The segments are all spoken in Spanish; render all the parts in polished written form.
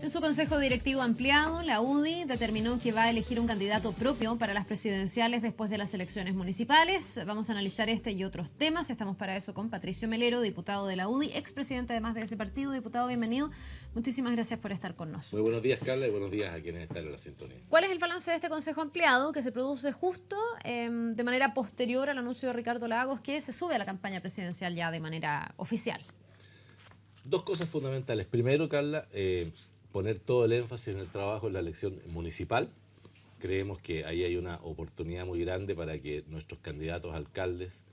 En su consejo directivo ampliado, la UDI determinó que va a elegir un candidato propio para las presidenciales después de las elecciones municipales. Vamos a analizar este y otros temas. Estamos para eso con Patricio Melero, diputado de la UDI, expresidente además de ese partido. Diputado, bienvenido. Muchísimas gracias por estar con nosotros. Muy buenos días, Carla, y buenos días a quienes están en la sintonía. ¿Cuál es el balance de este consejo ampliado que se produce justo de manera posterior al anuncio de Ricardo Lagos, que se sube a la campaña presidencial ya de manera oficial? Dos cosas fundamentales. Primero, Carla, poner todo el énfasis en el trabajo en la elección municipal. Creemos que ahí hay una oportunidad muy grande para que nuestros candidatos a alcaldes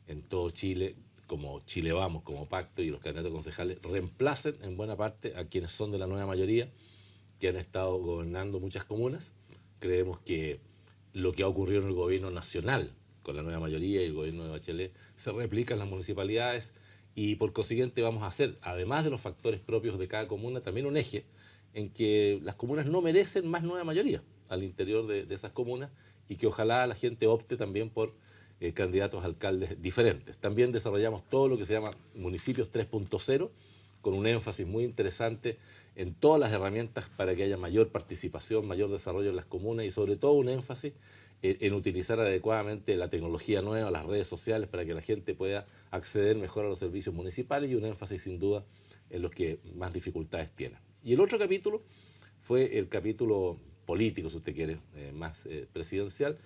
en todo Chile, como Chile Vamos, como pacto, y los candidatos concejales, reemplacen en buena parte a quienes son de la nueva mayoría, que han estado gobernando muchas comunas. Creemos que lo que ha ocurrido en el gobierno nacional, con la nueva mayoría y el gobierno de Bachelet, se replica en las municipalidades, y por consiguiente vamos a hacer, además de los factores propios de cada comuna, también un eje en que las comunas no merecen más nueva mayoría al interior de esas comunas, y que ojalá la gente opte también por candidatos a alcaldes diferentes. También desarrollamos todo lo que se llama municipios 3.0, con un énfasis muy interesante en todas las herramientas para que haya mayor participación, mayor desarrollo en las comunas, y sobre todo un énfasis en utilizar adecuadamente la tecnología nueva, las redes sociales, para que la gente pueda acceder mejor a los servicios municipales, y un énfasis sin duda en los que más dificultades tienen. Y el otro capítulo fue el capítulo político, si usted quiere, más presidencial,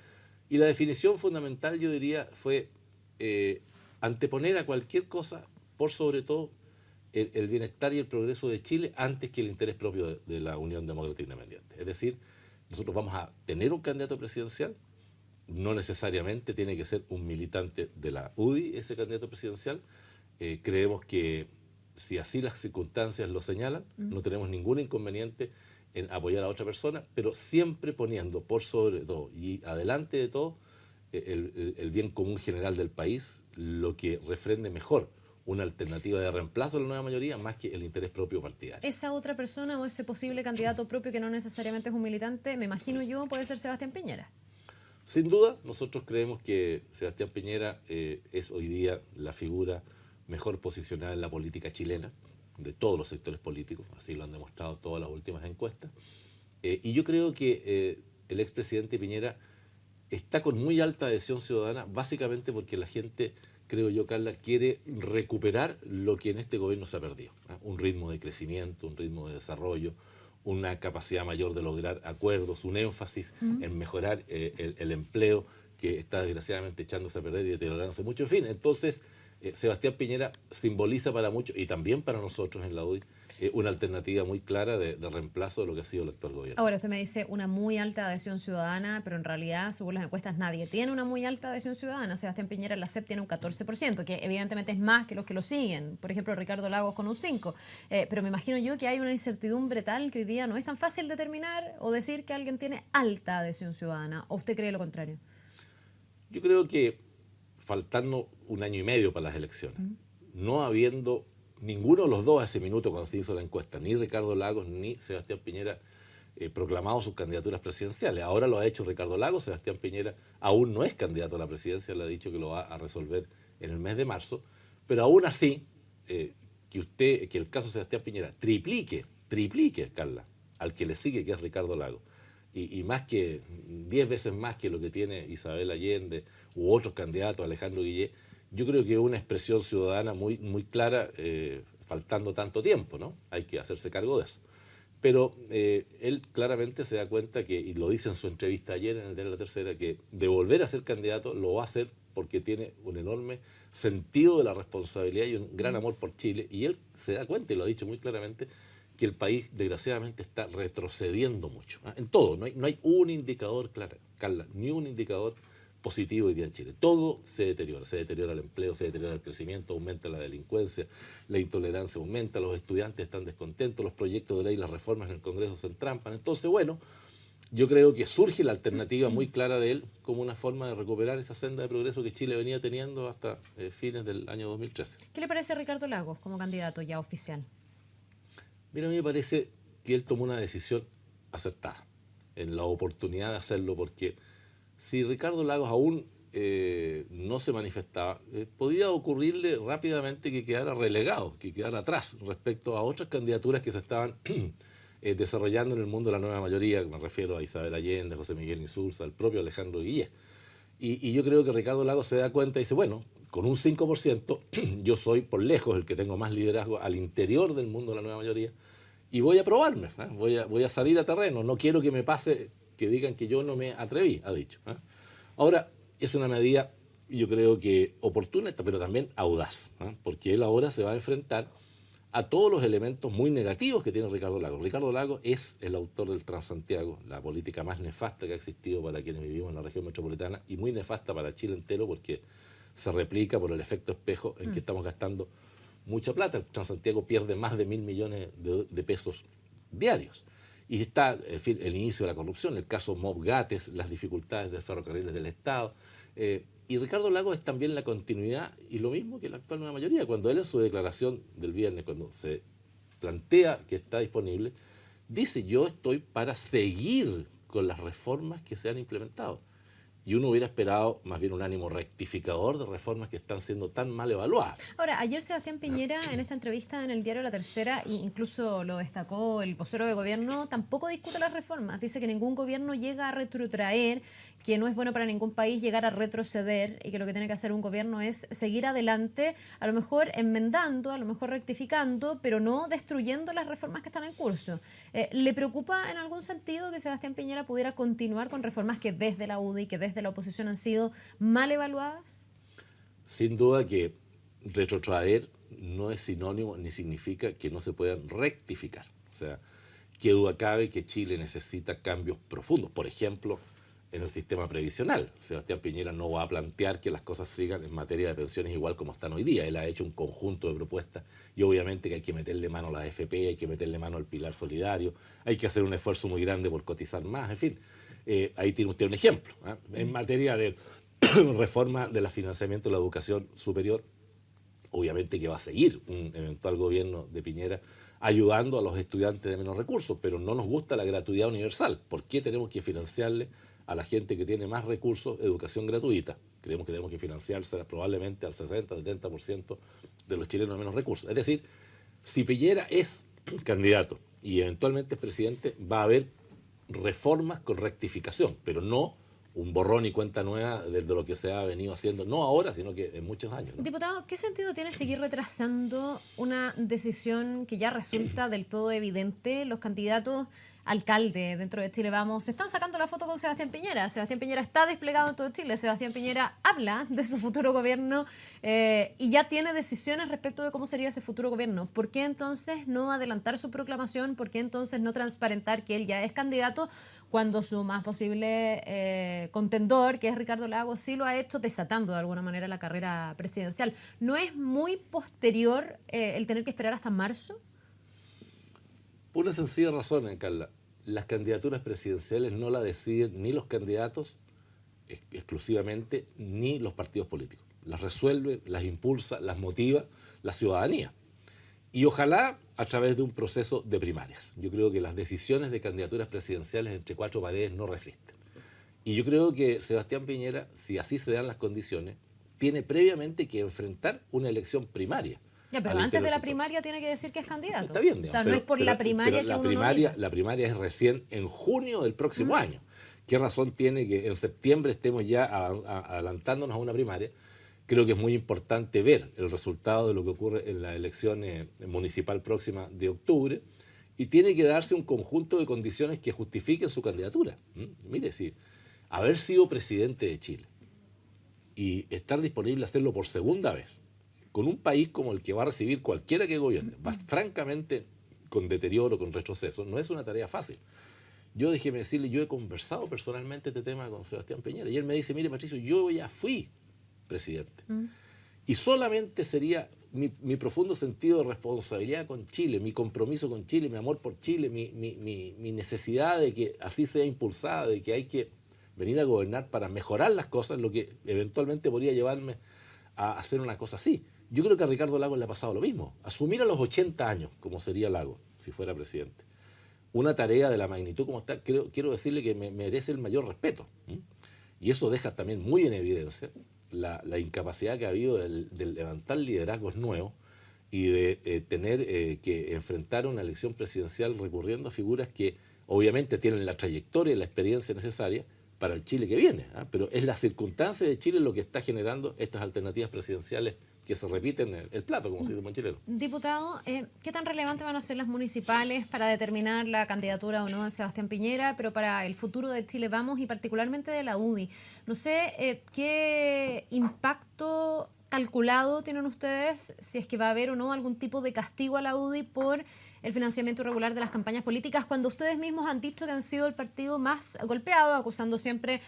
y la definición fundamental, yo diría, fue anteponer a cualquier cosa, por sobre todo, el bienestar y el progreso de Chile antes que el interés propio de la Unión Democrática Independiente. Es decir, nosotros vamos a tener un candidato presidencial, no necesariamente tiene que ser un militante de la UDI ese candidato presidencial. Creemos que si así las circunstancias lo señalan, no tenemos ningún inconveniente en apoyar a otra persona, pero siempre poniendo por sobre todo y adelante de todo el bien común general del país, lo que refrende mejor una alternativa de reemplazo de la nueva mayoría más que el interés propio partidario. Esa otra persona o ese posible candidato propio, que no necesariamente es un militante, me imagino yo, puede ser Sebastián Piñera. Sin duda, nosotros creemos que Sebastián Piñera es hoy día la figura mejor posicionada en la política chilena, de todos los sectores políticos, así lo han demostrado todas las últimas encuestas. Y yo creo que el expresidente Piñera está con muy alta adhesión ciudadana, básicamente porque la gente, creo yo, Carla, quiere recuperar lo que en este gobierno se ha perdido, ¿eh? Un ritmo de crecimiento, un ritmo de desarrollo, una capacidad mayor de lograr acuerdos, un énfasis en mejorar el empleo, que está desgraciadamente echándose a perder y deteriorándose mucho. En fin, entonces Sebastián Piñera simboliza para muchos, y también para nosotros en la UDI, una alternativa muy clara de reemplazo de lo que ha sido el actual gobierno. Ahora, usted me dice una muy alta adhesión ciudadana, pero en realidad, según las encuestas, nadie tiene una muy alta adhesión ciudadana. Sebastián Piñera en la CEP tiene un 14%, que evidentemente es más que los que lo siguen. Por ejemplo, Ricardo Lagos con un 5%. Pero me imagino yo que hay una incertidumbre tal que hoy día no es tan fácil determinar o decir que alguien tiene alta adhesión ciudadana. ¿O usted cree lo contrario? Yo creo que faltando un año y medio para las elecciones, no habiendo ninguno de los dos a ese minuto cuando se hizo la encuesta, ni Ricardo Lagos ni Sebastián Piñera, proclamado sus candidaturas presidenciales. Ahora lo ha hecho Ricardo Lagos. Sebastián Piñera aún no es candidato a la presidencia, le ha dicho que lo va a resolver en el mes de marzo, pero aún así, que el caso de Sebastián Piñera triplique, Carla, al que le sigue, que es Ricardo Lagos, y más que 10 veces más que lo que tiene Isabel Allende u otros candidatos, Alejandro Guillé, yo creo que es una expresión ciudadana muy, muy clara, faltando tanto tiempo, ¿no? Hay que hacerse cargo de eso. Pero él claramente se da cuenta que, y lo dice en su entrevista ayer en el diario La Tercera, que de volver a ser candidato lo va a hacer porque tiene un enorme sentido de la responsabilidad y un gran amor por Chile, y él se da cuenta, y lo ha dicho muy claramente, que el país desgraciadamente está retrocediendo mucho, ¿eh? En todo, no hay un indicador, Carla, ni un indicador positivo hoy día en Chile. Todo se deteriora el empleo, se deteriora el crecimiento, aumenta la delincuencia, la intolerancia aumenta, los estudiantes están descontentos, los proyectos de ley, las reformas en el Congreso se entrampan. Entonces, bueno, yo creo que surge la alternativa muy clara de él como una forma de recuperar esa senda de progreso que Chile venía teniendo hasta fines del año 2013. ¿Qué le parece a Ricardo Lagos como candidato ya oficial? Mira, a mí me parece que él tomó una decisión acertada en la oportunidad de hacerlo, porque si Ricardo Lagos aún no se manifestaba, podía ocurrirle rápidamente que quedara relegado, que quedara atrás respecto a otras candidaturas que se estaban desarrollando en el mundo la nueva mayoría, me refiero a Isabel Allende, José Miguel Insulza, al propio Alejandro Guillé. Y yo creo que Ricardo Lagos se da cuenta y dice, bueno, con un 5% yo soy por lejos el que tengo más liderazgo al interior del mundo de la nueva mayoría y voy a probarme, voy a salir a terreno, no quiero que me pase que digan que yo no me atreví, ha dicho. Ahora, es una medida, yo creo que oportuna, pero también audaz, porque él ahora se va a enfrentar a todos los elementos muy negativos que tiene Ricardo Lagos. Ricardo Lagos es el autor del Transantiago, la política más nefasta que ha existido para quienes vivimos en la región metropolitana y muy nefasta para Chile entero porque se replica por el efecto espejo en que estamos gastando mucha plata. El Transantiago pierde más de 1.000 millones de pesos diarios. Y está, en fin, el inicio de la corrupción, el caso Mob Gates, las dificultades de ferrocarriles del Estado. Y Ricardo Lagos es también la continuidad y lo mismo que la actual nueva mayoría. Cuando él en su declaración del viernes, cuando se plantea que está disponible, dice yo estoy para seguir con las reformas que se han implementado. Y uno hubiera esperado más bien un ánimo rectificador de reformas que están siendo tan mal evaluadas. Ahora, ayer Sebastián Piñera, en esta entrevista en el diario La Tercera, e incluso lo destacó el vocero de gobierno, tampoco discute las reformas. Dice que ningún gobierno llega a retrotraer, que no es bueno para ningún país llegar a retroceder y que lo que tiene que hacer un gobierno es seguir adelante, a lo mejor enmendando, a lo mejor rectificando, pero no destruyendo las reformas que están en curso. ¿Le preocupa en algún sentido que Sebastián Piñera pudiera continuar con reformas que desde la UDI, que desde la oposición han sido mal evaluadas? Sin duda que retrotraer no es sinónimo ni significa que no se puedan rectificar. O sea, qué duda cabe que Chile necesita cambios profundos. Por ejemplo, en el sistema previsional. Sebastián Piñera no va a plantear que las cosas sigan en materia de pensiones igual como están hoy día. Él ha hecho un conjunto de propuestas y obviamente que hay que meterle mano a la AFP, hay que meterle mano al pilar solidario, hay que hacer un esfuerzo muy grande por cotizar más, en fin. Ahí tiene usted un ejemplo. En materia de reforma del financiamiento de la educación superior, obviamente que va a seguir un eventual gobierno de Piñera ayudando a los estudiantes de menos recursos, pero no nos gusta la gratuidad universal. ¿Por qué tenemos que financiarle a la gente que tiene más recursos educación gratuita? Creemos que tenemos que financiarse probablemente al 60-70% de los chilenos de menos recursos. Es decir, si Piñera es candidato y eventualmente es presidente, va a haber reformas con rectificación, pero no un borrón y cuenta nueva de lo que se ha venido haciendo, no ahora, sino que en muchos años, ¿no? Diputado, ¿qué sentido tiene seguir retrasando una decisión que ya resulta del todo evidente? Los candidatos alcalde dentro de Chile Vamos se están sacando la foto con Sebastián Piñera. Sebastián Piñera está desplegado en todo Chile. Sebastián Piñera habla de su futuro gobierno y ya tiene decisiones respecto de cómo sería ese futuro gobierno. ¿Por qué entonces no adelantar su proclamación? ¿Por qué entonces no transparentar que él ya es candidato cuando su más posible contendor, que es Ricardo Lagos, sí lo ha hecho, desatando de alguna manera la carrera presidencial? ¿No es muy posterior el tener que esperar hasta marzo? Por una sencilla razón, Carla. Las candidaturas presidenciales no las deciden ni los candidatos exclusivamente, ni los partidos políticos. Las resuelve, las impulsa, las motiva la ciudadanía. Y ojalá a través de un proceso de primarias. Yo creo que las decisiones de candidaturas presidenciales entre cuatro paredes no resisten. Y yo creo que Sebastián Piñera, si así se dan las condiciones, tiene previamente que enfrentar una elección primaria. Ya, pero antes de la primaria tiene que decir que es candidato. Está bien, digamos, o sea, no es por la primaria que uno no diga. La primaria es recién en junio del próximo año. ¿Qué razón tiene que en septiembre estemos ya adelantándonos a una primaria? Creo que es muy importante ver el resultado de lo que ocurre en la elección municipal próxima de octubre y tiene que darse un conjunto de condiciones que justifiquen su candidatura. Mire, si haber sido presidente de Chile y estar disponible a hacerlo por segunda vez, con un país como el que va a recibir cualquiera que gobierne, francamente con deterioro, con retroceso, no es una tarea fácil. Yo, déjeme decirle, yo he conversado personalmente este tema con Sebastián Piñera y él me dice, mire Patricio, yo ya fui presidente y solamente sería mi profundo sentido de responsabilidad con Chile, mi compromiso con Chile, mi amor por Chile, mi necesidad de que así sea impulsada, de que hay que venir a gobernar para mejorar las cosas, lo que eventualmente podría llevarme a hacer una cosa así. Yo creo que a Ricardo Lagos le ha pasado lo mismo. Asumir a los 80 años, como sería Lagos, si fuera presidente, una tarea de la magnitud como está, quiero decirle que me merece el mayor respeto. Y eso deja también muy en evidencia la incapacidad que ha habido de levantar liderazgos nuevos y de tener que enfrentar una elección presidencial recurriendo a figuras que obviamente tienen la trayectoria y la experiencia necesaria para el Chile que viene, ¿ah? Pero es la circunstancia de Chile lo que está generando estas alternativas presidenciales que se repiten el plato, como se dice en chileno. Diputado, ¿qué tan relevantes van a ser las municipales para determinar la candidatura o no de Sebastián Piñera, pero para el futuro de Chile Vamos y particularmente de la UDI? No sé qué impacto calculado tienen ustedes, si es que va a haber o no algún tipo de castigo a la UDI por el financiamiento irregular de las campañas políticas, cuando ustedes mismos han dicho que han sido el partido más golpeado, acusando siempre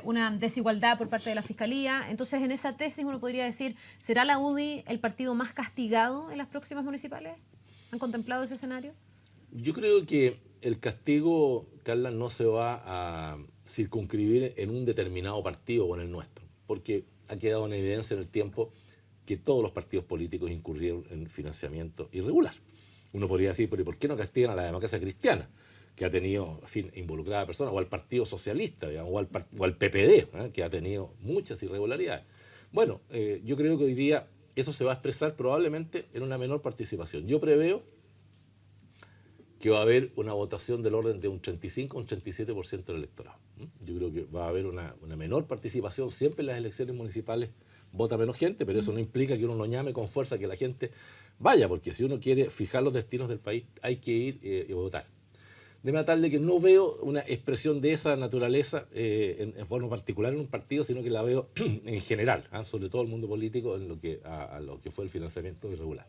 una desigualdad por parte de la Fiscalía. Entonces, en esa tesis uno podría decir, ¿será la UDI el partido más castigado en las próximas municipales? ¿Han contemplado ese escenario? Yo creo que el castigo, Carla, no se va a circunscribir en un determinado partido o en el nuestro, porque ha quedado en evidencia en el tiempo que todos los partidos políticos incurrieron en financiamiento irregular. Uno podría decir, pero ¿y por qué no castigan a la democracia cristiana, que ha tenido, en fin, involucrada a personas, o al Partido Socialista, digamos, o al PPD, que ha tenido muchas irregularidades? Bueno, yo creo que hoy día eso se va a expresar probablemente en una menor participación. Yo preveo que va a haber una votación del orden de un 35 o un 37% del electorado. Yo creo que va a haber una menor participación. Siempre en las elecciones municipales vota menos gente, pero eso no implica que uno no llame con fuerza que la gente vaya, porque si uno quiere fijar los destinos del país, hay que ir y votar. De manera tal de que no veo una expresión de esa naturaleza en forma particular en un partido, sino que la veo en general, sobre todo el mundo político, en lo que, a lo que fue el financiamiento irregular.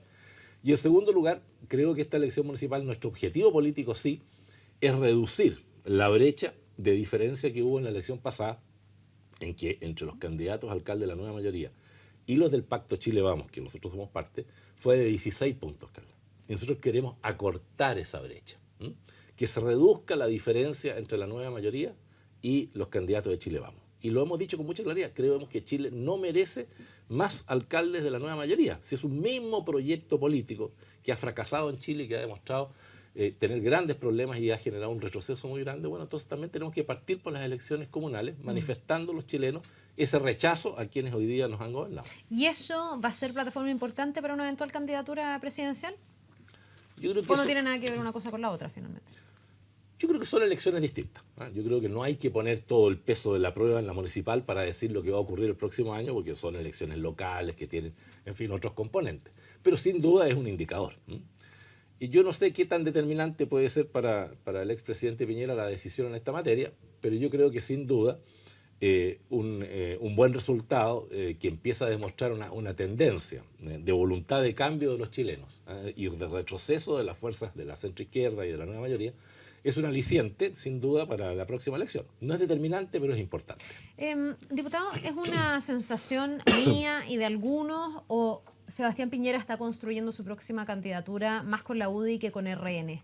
Y en segundo lugar, creo que esta elección municipal, nuestro objetivo político sí, es reducir la brecha de diferencia que hubo en la elección pasada, en que entre los candidatos a alcalde de la nueva mayoría y los del Pacto Chile Vamos, que nosotros somos parte, fue de 16 puntos, Carla. Y nosotros queremos acortar esa brecha, que se reduzca la diferencia entre la nueva mayoría y los candidatos de Chile Vamos. Y lo hemos dicho con mucha claridad, creemos que Chile no merece más alcaldes de la nueva mayoría. Si es un mismo proyecto político que ha fracasado en Chile y que ha demostrado tener grandes problemas y ha generado un retroceso muy grande, bueno, entonces también tenemos que partir por las elecciones comunales, manifestando los chilenos ese rechazo a quienes hoy día nos han gobernado. ¿Y eso va a ser plataforma importante para una eventual candidatura presidencial? Yo creo que ¿O no tiene nada que ver una cosa con la otra, finalmente? Yo creo que son elecciones distintas. Yo creo que no hay que poner todo el peso de la prueba en la municipal para decir lo que va a ocurrir el próximo año, porque son elecciones locales que tienen, en fin, otros componentes. Pero sin duda es un indicador. Y yo no sé qué tan determinante puede ser para el expresidente Piñera la decisión en esta materia, pero yo creo que sin duda un buen resultado que empieza a demostrar una tendencia de voluntad de cambio de los chilenos y de retroceso de las fuerzas de la centroizquierda y de la nueva mayoría, es un aliciente, sin duda, para la próxima elección. No es determinante, pero es importante. Diputado, ¿es una sensación mía y de algunos o Sebastián Piñera está construyendo su próxima candidatura más con la UDI que con RN?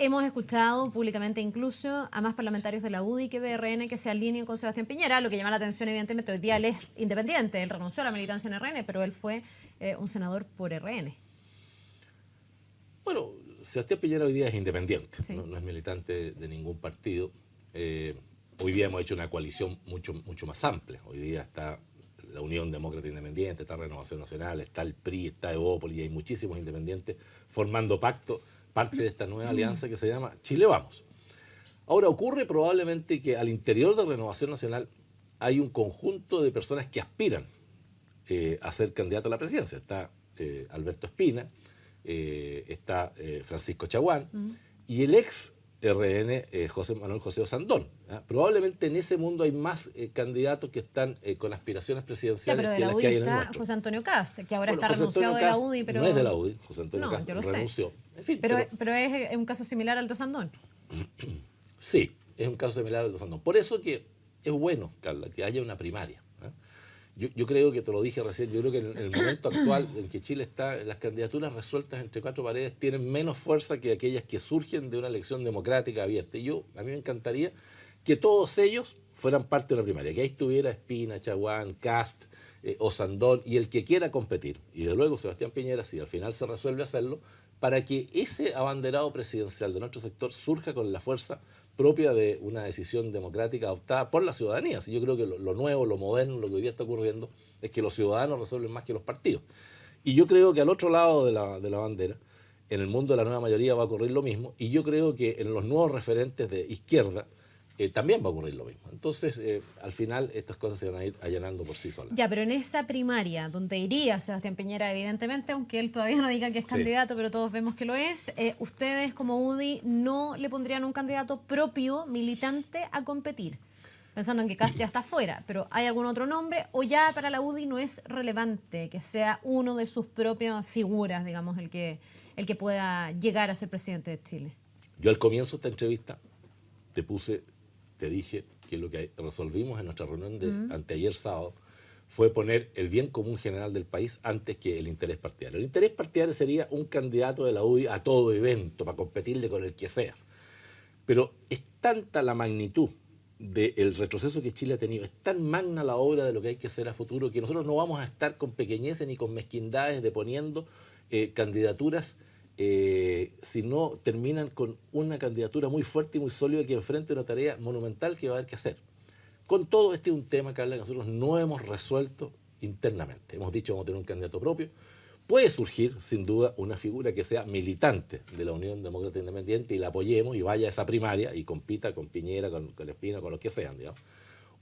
Hemos escuchado públicamente incluso a más parlamentarios de la UDI que de RN que se alineen con Sebastián Piñera, lo que llama la atención evidentemente hoy día él es independiente, él renunció a la militancia en RN, pero él fue un senador por RN. Bueno, Sebastián Piñera hoy día es independiente, sí. no es militante de ningún partido. Hoy día hemos hecho una coalición mucho más amplia. Hoy día está la Unión Demócrata Independiente, está Renovación Nacional, está el PRI, está Evópolis, y hay muchísimos independientes formando parte de esta nueva alianza que se llama Chile Vamos. Ahora, ocurre probablemente que al interior de Renovación Nacional hay un conjunto de personas que aspiran a ser candidato a la presidencia. Está Alberto Espina, está Francisco Chaguán y el ex RN Manuel José Osandón. Probablemente en ese mundo hay más candidatos que están con aspiraciones presidenciales pero de que la las UDI que hay en el está nuestro. José Antonio Cast, que ahora está José renunciado Antonio de la Cast UDI, pero no es de la UDI, José Antonio Cast yo lo renunció. Sé. En fin, pero es un caso similar al de Osandón. Sí, es un caso similar al de Osandón. Por eso que es bueno, Carla, que haya una primaria. Yo creo que, te lo dije recién, yo creo que en el momento actual en que Chile está, las candidaturas resueltas entre cuatro paredes tienen menos fuerza que aquellas que surgen de una elección democrática abierta. Y a mí me encantaría que todos ellos fueran parte de una primaria, que ahí estuviera Espina, Chaguán, Cast, Osandón y el que quiera competir. Y de luego Sebastián Piñera, si al final se resuelve hacerlo, para que ese abanderado presidencial de nuestro sector surja con la fuerza propia de una decisión democrática adoptada por la ciudadanía. Yo creo que lo nuevo, lo moderno, lo que hoy día está ocurriendo es que los ciudadanos resuelven más que los partidos. Y yo creo que al otro lado de la bandera, en el mundo de la nueva mayoría va a ocurrir lo mismo, y yo creo que en los nuevos referentes de izquierda también va a ocurrir lo mismo. Entonces, al final, estas cosas se van a ir allanando por sí solas. Ya, pero en esa primaria, donde iría Sebastián Piñera, evidentemente, aunque él todavía no diga que es candidato, pero todos vemos que lo es, ustedes como UDI no le pondrían un candidato propio, militante, a competir, pensando en que Kast ya está fuera, pero ¿hay algún otro nombre o ya para la UDI no es relevante que sea uno de sus propias figuras, digamos, el que pueda llegar a ser presidente de Chile? Yo al comienzo de esta entrevista te dije que lo que resolvimos en nuestra reunión de anteayer sábado fue poner el bien común general del país antes que el interés partidario. El interés partidario sería un candidato de la UDI a todo evento, para competirle con el que sea. Pero es tanta la magnitud del retroceso que Chile ha tenido, es tan magna la obra de lo que hay que hacer a futuro, que nosotros no vamos a estar con pequeñeces ni con mezquindades deponiendo candidaturas si no terminan con una candidatura muy fuerte y muy sólida que enfrente una tarea monumental que va a haber que hacer. Con todo, este es un tema, Carla, que nosotros no hemos resuelto internamente. Hemos dicho que vamos a tener un candidato propio. Puede surgir, sin duda, una figura que sea militante de la Unión Demócrata Independiente y la apoyemos y vaya a esa primaria y compita con Piñera, con Espino, con los que sean, digamos.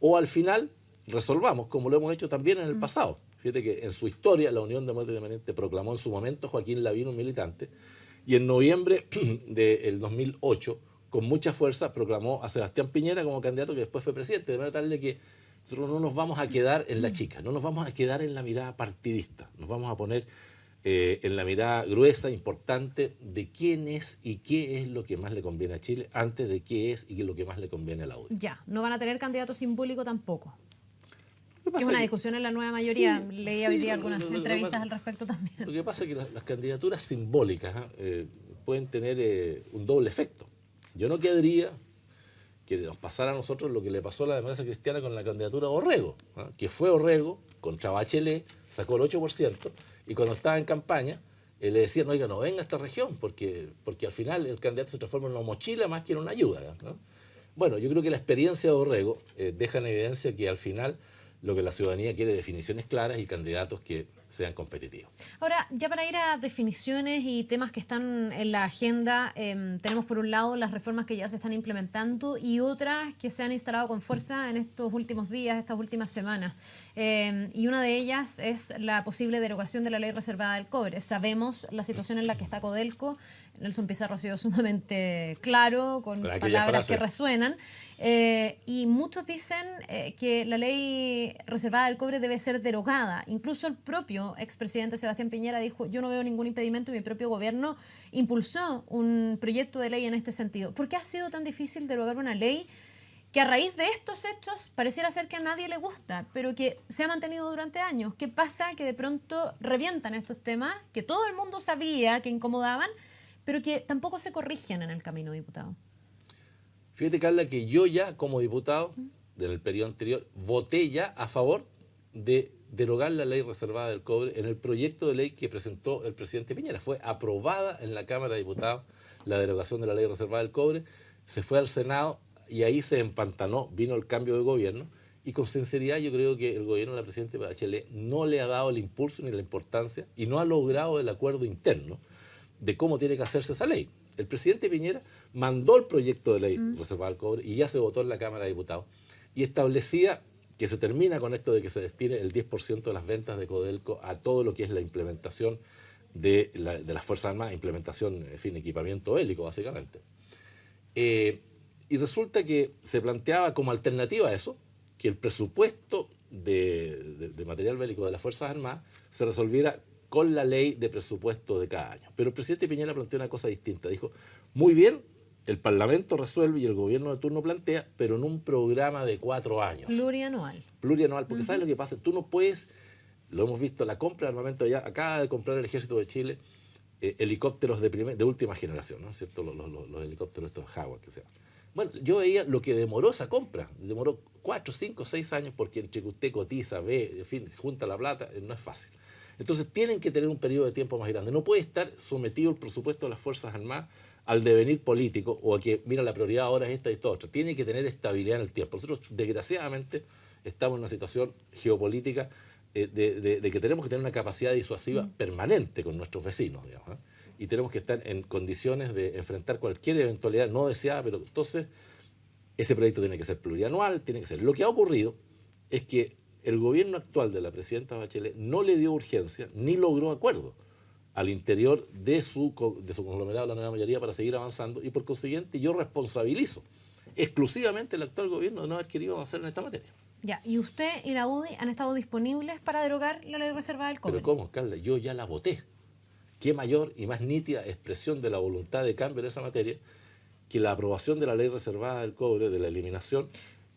O al final resolvamos, como lo hemos hecho también en el pasado. Fíjate que en su historia la Unión Demócrata Independiente proclamó en su momento a Joaquín Lavín un militante, y en noviembre del 2008, con mucha fuerza, proclamó a Sebastián Piñera como candidato que después fue presidente, de manera tal de que nosotros no nos vamos a quedar en la chica, no nos vamos a quedar en la mirada partidista, nos vamos a poner en la mirada gruesa, importante, de quién es y qué es lo que más le conviene a Chile, antes de qué es y qué es lo que más le conviene a la UDI. Ya, no van a tener candidato simbólico tampoco. Que es una discusión en la nueva mayoría. Sí, Leí hoy día algunas entrevistas al respecto también. Lo que pasa es que las candidaturas simbólicas pueden tener un doble efecto. Yo no querría que nos pasara a nosotros lo que le pasó a la democracia cristiana con la candidatura de Orrego, que fue Orrego contra Bachelet, sacó el 8%, y cuando estaba en campaña le decían, oiga, no venga a esta región, porque al final el candidato se transforma en una mochila más que en una ayuda, ¿no? Bueno, yo creo que la experiencia de Orrego deja en evidencia que al final lo que la ciudadanía quiere es definiciones claras y candidatos que sean competitivos. Ahora, ya para ir a definiciones y temas que están en la agenda, tenemos por un lado las reformas que ya se están implementando y otras que se han instalado con fuerza en estos últimos días, estas últimas semanas. Y una de ellas es la posible derogación de la ley reservada del cobre. Sabemos la situación en la que está Codelco. Nelson Pizarro ha sido sumamente claro, con palabras que resuenan. Y muchos dicen que la ley reservada del cobre debe ser derogada. Incluso el propio expresidente Sebastián Piñera dijo, yo no veo ningún impedimento, y mi propio gobierno impulsó un proyecto de ley en este sentido. ¿Por qué ha sido tan difícil derogar una ley que a raíz de estos hechos pareciera ser que a nadie le gusta, pero que se ha mantenido durante años? ¿Qué pasa? Que de pronto revientan estos temas que todo el mundo sabía que incomodaban, pero que tampoco se corrigen en el camino, diputado. Fíjate, Carla, que yo ya como diputado del periodo anterior voté ya a favor de derogar la ley reservada del cobre en el proyecto de ley que presentó el presidente Piñera. Fue aprobada en la Cámara de Diputados la derogación de la ley reservada del cobre, se fue al Senado y ahí se empantanó, vino el cambio de gobierno, y con sinceridad yo creo que el gobierno de la presidenta Bachelet no le ha dado el impulso ni la importancia y no ha logrado el acuerdo interno de cómo tiene que hacerse esa ley. El presidente Piñera mandó el proyecto de ley reservada al cobre y ya se votó en la Cámara de Diputados y establecía que se termina con esto de que se destine el 10% de las ventas de Codelco a todo lo que es la implementación de las Fuerzas Armadas, implementación, en fin, equipamiento bélico, básicamente. Y resulta que se planteaba como alternativa a eso, que el presupuesto de material bélico de las Fuerzas Armadas se resolviera con la ley de presupuesto de cada año. Pero el presidente Piñera planteó una cosa distinta. Dijo, muy bien, el Parlamento resuelve y el gobierno de turno plantea, pero en un programa de 4 años. Plurianual. Plurianual, porque ¿sabes lo que pasa? Tú no puedes, lo hemos visto, la compra de armamento, ya acaba de comprar el Ejército de Chile helicópteros de última generación, ¿no es cierto? Los helicópteros estos Jaguar, que sea. Bueno, yo veía lo que demoró esa compra. Demoró 4, 5, 6 años, porque entre que usted cotiza, ve, en fin, junta la plata, no es fácil. Entonces tienen que tener un periodo de tiempo más grande. No puede estar sometido el presupuesto de las Fuerzas Armadas al devenir político o a que, mira, la prioridad ahora es esta y esta otra. Tiene que tener estabilidad en el tiempo. Nosotros, desgraciadamente, estamos en una situación geopolítica de que tenemos que tener una capacidad disuasiva permanente con nuestros vecinos, digamos, ¿eh? Y tenemos que estar en condiciones de enfrentar cualquier eventualidad no deseada, pero entonces ese proyecto tiene que ser plurianual, tiene que ser. Lo que ha ocurrido es que el gobierno actual de la presidenta Bachelet no le dio urgencia ni logró acuerdo al interior de su conglomerado, la nueva mayoría, para seguir avanzando, y por consiguiente yo responsabilizo exclusivamente el actual gobierno de no haber querido avanzar en esta materia. Ya, ¿y usted y la UDI han estado disponibles para derogar la ley reservada del cobre? Pero ¿cómo, Carla? Yo ya la voté. ¿Qué mayor y más nítida expresión de la voluntad de cambio en esa materia que la aprobación de la ley reservada del cobre, de la eliminación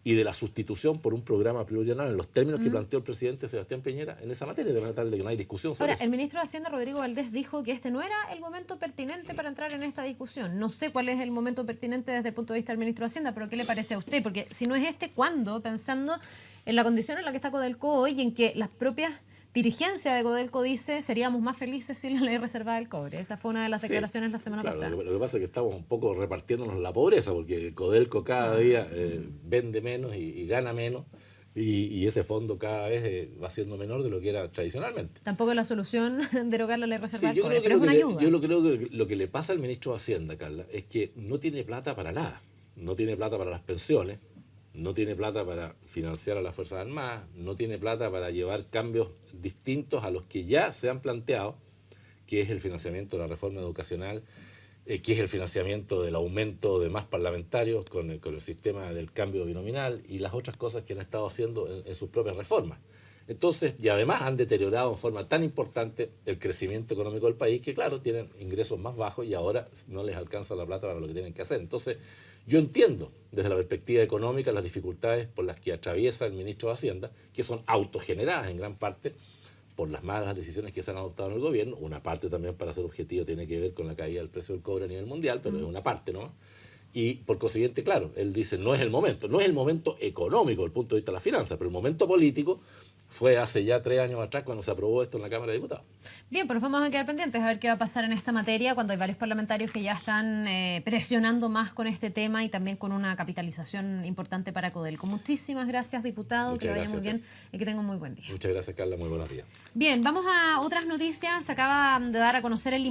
y de la sustitución por un programa plurianual en los términos que planteó el presidente Sebastián Piñera en esa materia, de manera tal de que no hay discusión sobre Ahora, eso? el ministro de Hacienda, Rodrigo Valdés, dijo que este no era el momento pertinente para entrar en esta discusión. No sé cuál es el momento pertinente desde el punto de vista del ministro de Hacienda, pero ¿qué le parece a usted? Porque si no es este, ¿cuándo? Pensando en la condición en la que está Codelco hoy y en que las propias dirigencia de Codelco dice seríamos más felices sin la ley reservada del cobre. Esa fue una de las declaraciones la semana pasada. Lo que pasa es que estamos un poco repartiéndonos la pobreza, porque Codelco cada día vende menos y gana menos, y ese fondo cada vez va siendo menor de lo que era tradicionalmente. Tampoco es la solución derogar la ley reservada del yo cobre, creo pero es una ayuda. Yo creo que lo que le pasa al ministro de Hacienda, Carla, es que no tiene plata para nada. No tiene plata para las pensiones, no tiene plata para financiar a las Fuerzas Armadas, no tiene plata para llevar cambios distintos a los que ya se han planteado, que es el financiamiento de la reforma educacional, que es el financiamiento del aumento de más parlamentarios con el sistema del cambio binominal y las otras cosas que han estado haciendo en sus propias reformas. Entonces, y además han deteriorado en forma tan importante el crecimiento económico del país que, claro, tienen ingresos más bajos y ahora no les alcanza la plata para lo que tienen que hacer. Entonces, yo entiendo desde la perspectiva económica las dificultades por las que atraviesa el ministro de Hacienda, que son autogeneradas en gran parte por las malas decisiones que se han adoptado en el gobierno. Una parte también, para ser objetivo, tiene que ver con la caída del precio del cobre a nivel mundial, pero es una parte, ¿no? Y por consiguiente, claro, él dice, no es el momento económico desde el punto de vista de las finanzas, pero el momento político fue hace ya 3 años atrás cuando se aprobó esto en la Cámara de Diputados. Bien, pues vamos a quedar pendientes a ver qué va a pasar en esta materia cuando hay varios parlamentarios que ya están presionando más con este tema y también con una capitalización importante para Codelco. Muchísimas gracias, diputado, Muchas que le vaya gracias muy bien y que tenga un muy buen día. Muchas gracias, Carla, muy buenos días. Bien, vamos a otras noticias. Se acaba de dar a conocer el